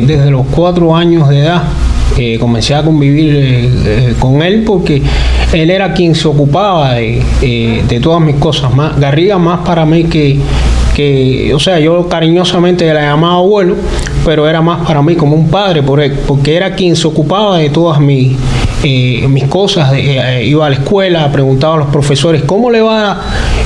desde los 4 años de edad. Comencé a convivir con él porque él era quien se ocupaba de todas mis cosas. Garriga más para mí o sea, yo cariñosamente le llamaba abuelo, pero era más para mí como un padre porque era quien se ocupaba de todas mis cosas. Iba a la escuela, preguntaba a los profesores cómo le va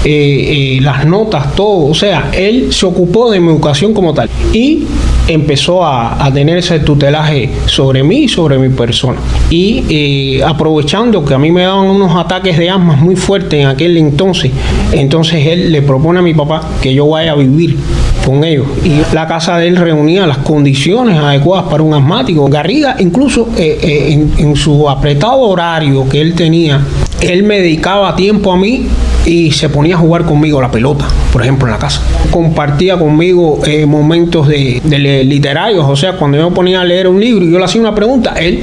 las notas, todo. O sea, él se ocupó de mi educación como tal y empezó a tener ese tutelaje sobre mí y sobre mi persona. Y aprovechando que a mí me daban unos ataques de asma muy fuertes en aquel entonces él le propone a mi papá que yo vaya a vivir con ellos. Y la casa de él reunía las condiciones adecuadas para un asmático. Garriga, incluso en su apretado horario que él tenía, él me dedicaba tiempo a mí y se ponía a jugar conmigo la pelota, por ejemplo, en la casa. Compartía conmigo momentos de literarios, o sea, cuando yo me ponía a leer un libro y yo le hacía una pregunta, él,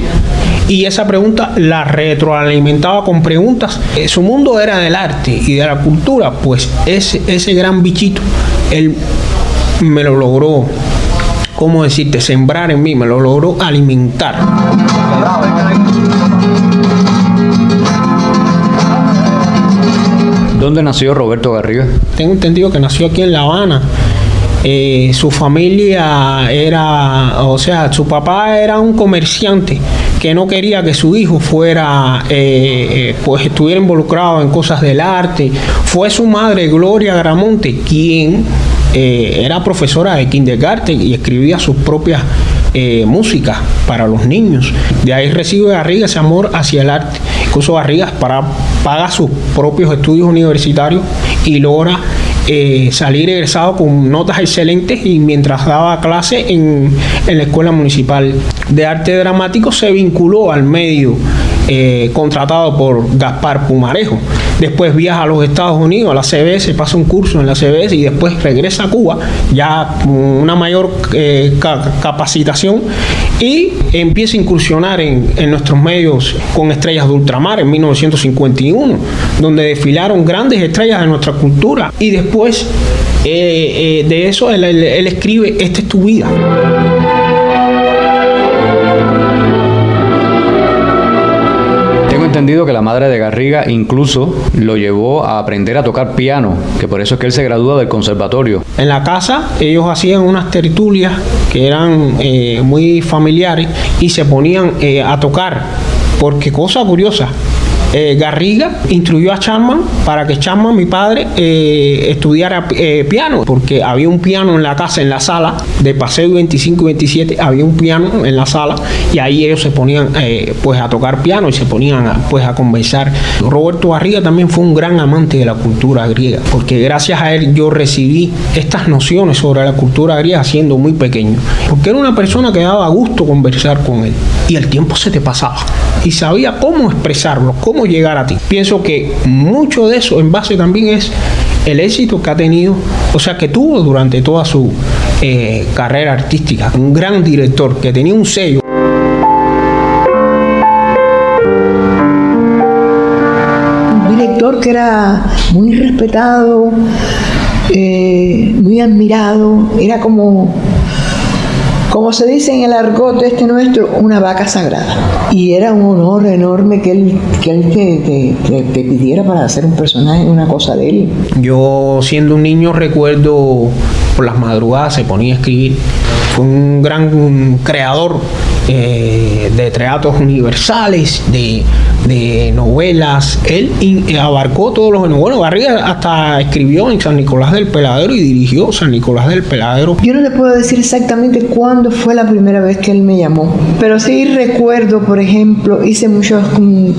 y esa pregunta la retroalimentaba con preguntas. Su mundo era del arte y de la cultura, pues ese gran bichito, él me lo logró, ¿cómo decirte?, sembrar en mí, me lo logró alimentar. ¿Dónde nació Roberto Garriga? Tengo entendido que nació aquí en La Habana. Su familia su papá era un comerciante que no quería que su hijo fuera, pues estuviera involucrado en cosas del arte. Fue su madre, Gloria Gramonte, quien era profesora de kindergarten y escribía sus propias músicas para los niños. De ahí recibe Garriga ese amor hacia el arte. Incluso Garriga paga sus propios estudios universitarios y logra salir egresado con notas excelentes, y mientras daba clase en la Escuela Municipal de Arte Dramático se vinculó al medio contratado por Gaspar Pumarejo. Después viaja a los Estados Unidos, a la CBS, pasa un curso en la CBS y después regresa a Cuba ya con una mayor capacitación y empieza a incursionar en nuestros medios con Estrellas de Ultramar en 1951, donde desfilaron grandes estrellas de nuestra cultura. Y después de eso él escribe Esta es tu vida. Tengo entendido que la madre de Garriga incluso lo llevó a aprender a tocar piano, que por eso es que él se gradúa del conservatorio. En la casa ellos hacían unas tertulias que eran muy familiares y se ponían a tocar, porque cosa curiosa, Garriga instruyó a Chapman para que Chapman, mi padre, estudiara piano, porque había un piano en la casa, en la sala de Paseo 25 y 27, había un piano en la sala y ahí ellos se ponían pues a tocar piano y se ponían a conversar. Roberto Garriga también fue un gran amante de la cultura griega, porque gracias a él yo recibí estas nociones sobre la cultura griega siendo muy pequeño, porque era una persona que daba gusto conversar con él y el tiempo se te pasaba y sabía cómo expresarlo, cómo llegar a ti. Pienso que mucho de eso en base también es el éxito que ha tenido, o sea, que tuvo durante toda su carrera artística. Un gran director que tenía un sello. Un director que era muy respetado, muy admirado, era como se dice en el argot nuestro, una vaca sagrada. Y era un honor enorme que él te pidiera para hacer un personaje, una cosa de él. Yo, siendo un niño, recuerdo por las madrugadas se ponía a escribir. Fue un gran creador de teatros universales, de novelas. Él abarcó todos los géneros. Bueno, Garriga hasta escribió en San Nicolás del Peladero y dirigió San Nicolás del Peladero. Yo no le puedo decir exactamente cuándo fue la primera vez que él me llamó, pero sí recuerdo, por ejemplo, hice muchas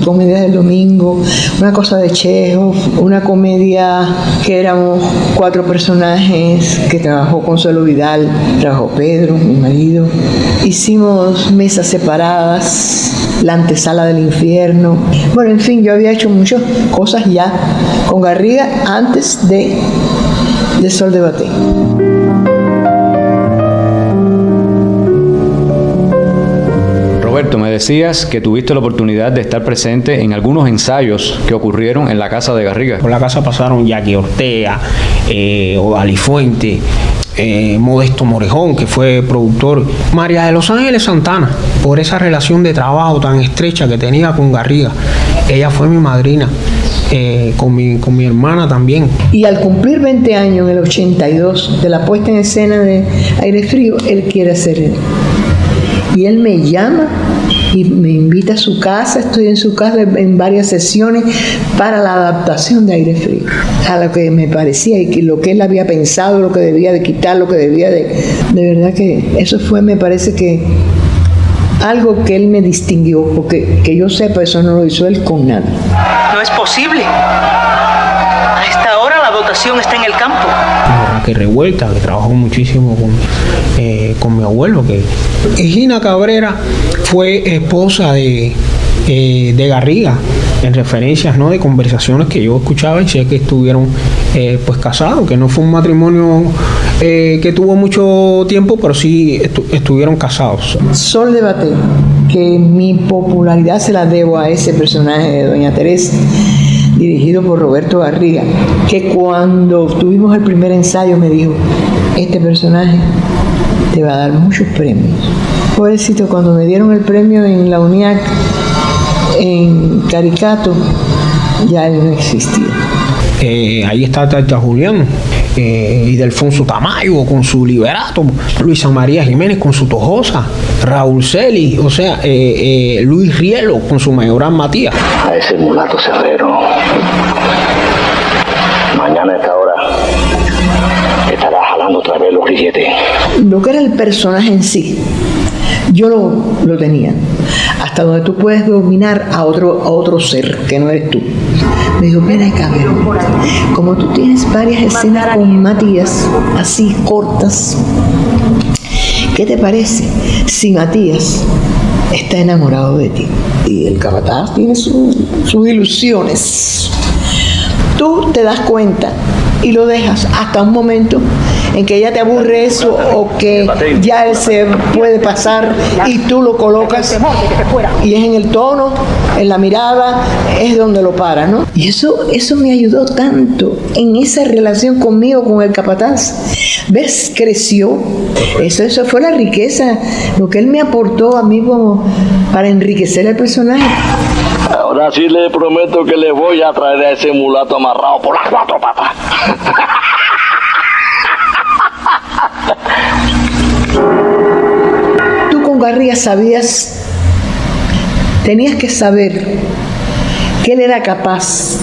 comedias del domingo, una cosa de Chekhov, una comedia que éramos 4 personajes, que trabajó Consuelo Vidal, trabajó Pedro, mi marido. Hicimos mesas separadas, la antesala del infierno. Bueno, en fin, yo había hecho muchas cosas ya con Garriga antes de Sol de Batey. Roberto, me decías que tuviste la oportunidad de estar presente en algunos ensayos que ocurrieron en la casa de Garriga. Por la casa pasaron Jackie Ortega, Odalí Fuente, Modesto Morejón, que fue productor, María de los Ángeles Santana, por esa relación de trabajo tan estrecha que tenía con Garriga. Ella fue mi madrina, con mi hermana también. Y al cumplir 20 años, en el 82, de la puesta en escena de Aire Frío, él quiere hacer él. Y él me llama y me invita a su casa. Estoy en su casa en varias sesiones para la adaptación de Aire Frío, a lo que me parecía y que lo que él había pensado, lo que debía de quitar, lo que debía de verdad que eso fue, me parece que algo que él me distinguió, porque que yo sepa, eso no lo hizo él con nadie. No es posible. A esta hora la votación está en el campo. Raquel Revuelta, que trabajó muchísimo con mi abuelo, que Gina Cabrera fue esposa de Garriga, en referencias, ¿no?, de conversaciones que yo escuchaba, y sé que estuvieron pues casados, que no fue un matrimonio que tuvo mucho tiempo, pero sí estuvieron casados. Sol de Baté, que mi popularidad se la debo a ese personaje de Doña Teresa, dirigido por Roberto Garriga, que cuando tuvimos el primer ensayo me dijo: este personaje te va a dar muchos premios. Pobrecito, cuando me dieron el premio en la UNIAC, en Caricato, ya él no existía. Ahí está Tata Julián, y Delfonso Tamayo con su Liberato, Luisa María Jiménez con su Tojosa, Raúl Celi, o sea, Luis Rielo con su Mayoral Matías. A ese mulato cerrero, mañana a esta hora estará jalando otra vez los grilletes. Lo que era el personaje en sí, yo lo tenía, hasta donde tú puedes dominar a otro ser que no eres tú. Me dijo: ven acá, Verónica, como tú tienes varias escenas con Matías, así cortas, ¿qué te parece si Matías está enamorado de ti? Y el capataz tiene sus ilusiones. Tú te das cuenta y lo dejas hasta un momento en que ya te aburre eso, o que ya él se puede pasar y tú lo colocas, y es en el tono, en la mirada, es donde lo para, ¿no? Y eso me ayudó tanto en esa relación conmigo, con el capataz. ¿Ves? Creció. Eso fue la riqueza, lo que él me aportó a mí como para enriquecer el personaje. Ahora sí le prometo que le voy a traer a ese mulato amarrado por las 4 patas. Tú con Garriga tenías que saber que él era capaz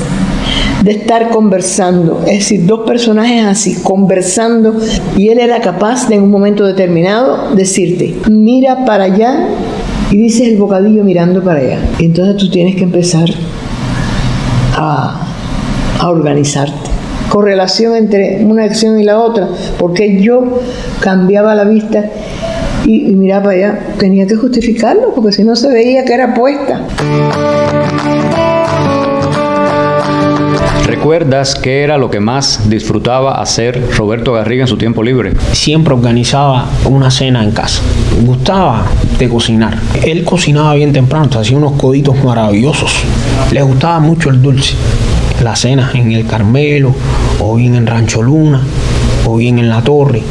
de estar conversando, es decir, dos personajes así, conversando, y él era capaz de en un momento determinado decirte: mira para allá, y dices el bocadillo mirando para allá. Y entonces tú tienes que empezar a organizarte. Correlación entre una acción y la otra, porque yo cambiaba la vista y miraba para allá. Tenía que justificarlo, porque si no se veía que era puesta. ¿Recuerdas qué era lo que más disfrutaba hacer Roberto Garriga en su tiempo libre? Siempre organizaba una cena en casa. Gustaba de cocinar. Él cocinaba bien temprano, hacía unos coditos maravillosos. Le gustaba mucho el dulce. Las cenas en el Carmelo, o bien en Rancho Luna, o bien en La Torre,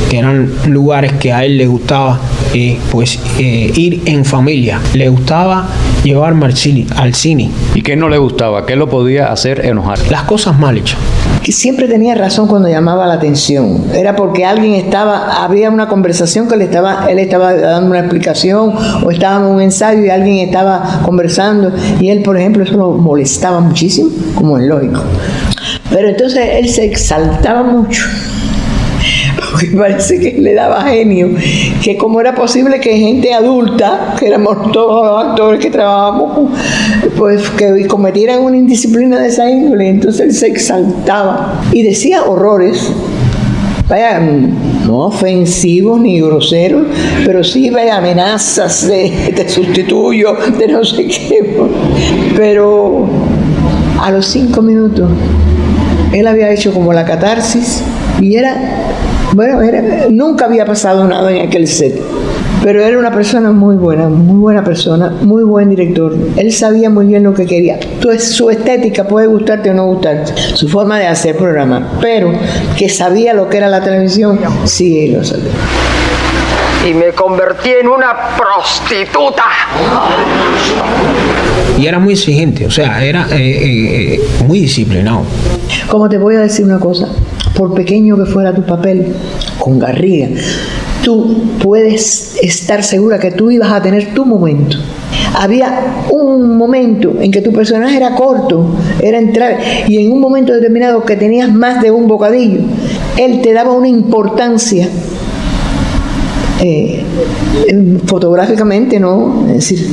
que eran lugares que a él le gustaba ir en familia. Le gustaba llevarme al cine. ¿Y qué no le gustaba? ¿Qué lo podía hacer enojar? Las cosas mal hechas. Que siempre tenía razón cuando llamaba la atención. Era porque había una conversación que él estaba dando una explicación, o estábamos en un ensayo y alguien estaba conversando, y él, por ejemplo, eso lo molestaba muchísimo, como es lógico. Pero entonces él se exaltaba mucho, porque parece que le daba genio, que cómo era posible que gente adulta, que éramos todos los actores que trabajábamos, pues que cometieran una indisciplina de esa índole. Entonces él se exaltaba y decía horrores, vaya, no ofensivos ni groseros, pero sí, vaya, amenazas de te sustituyo, de no sé qué. Pero a los 5 minutos él había hecho como la catarsis, y nunca había pasado nada en aquel set. Pero era una persona muy buena persona, muy buen director. Él sabía muy bien lo que quería. Su estética puede gustarte o no gustarte, su forma de hacer programa, pero que sabía lo que era la televisión, sí lo sabía. Y me convertí en una prostituta. Y era muy exigente, o sea, era muy disciplinado. Como te voy a decir una cosa, por pequeño que fuera tu papel con Garriga, tú puedes estar segura que tú ibas a tener tu momento. Había un momento en que tu personaje era corto, era entrar, y en un momento determinado que tenías más de un bocadillo, él te daba una importancia fotográficamente, ¿no? Es decir,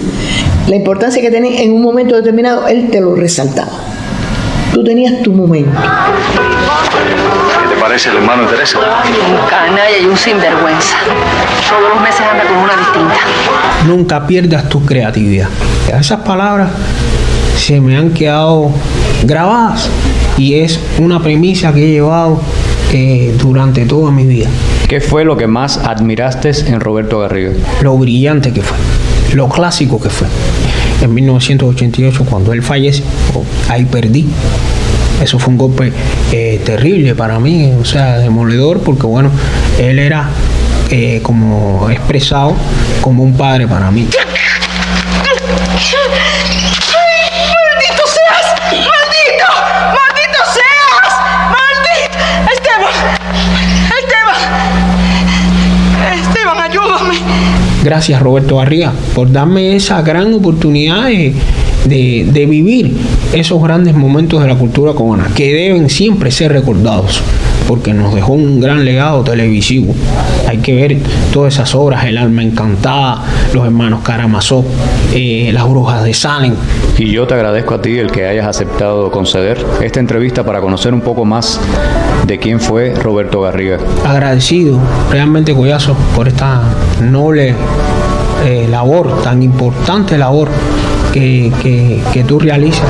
la importancia que tenía en un momento determinado, él te lo resaltaba. Tú tenías tu momento. ¿Qué te parece el hermano de Teresa? Un canalla y un sinvergüenza. Todos los meses anda con una distinta. Nunca pierdas tu creatividad. Esas palabras se me han quedado grabadas y es una premisa que he llevado durante toda mi vida. ¿Qué fue lo que más admiraste en Roberto Garriga? Lo brillante que fue, lo clásico que fue. En 1988, cuando él fallece, ahí perdí. Eso fue un golpe terrible para mí, o sea, demoledor, porque bueno, él era como expresado como un padre para mí. ¡Maldito seas! ¡Maldito! ¡Maldito seas! ¡Maldito! Esteban, ayúdame. Gracias, Roberto Garriga, por darme esa gran oportunidad de vivir esos grandes momentos de la cultura cubana que deben siempre ser recordados, porque nos dejó un gran legado televisivo. Hay que ver todas esas obras, El alma encantada, Los hermanos Karamazov, Las brujas de Salem. Y yo te agradezco a ti el que hayas aceptado conceder esta entrevista para conocer un poco más de quién fue Roberto Garriga. Agradecido realmente, Collazo, por esta noble labor, tan importante labor que tú realizas.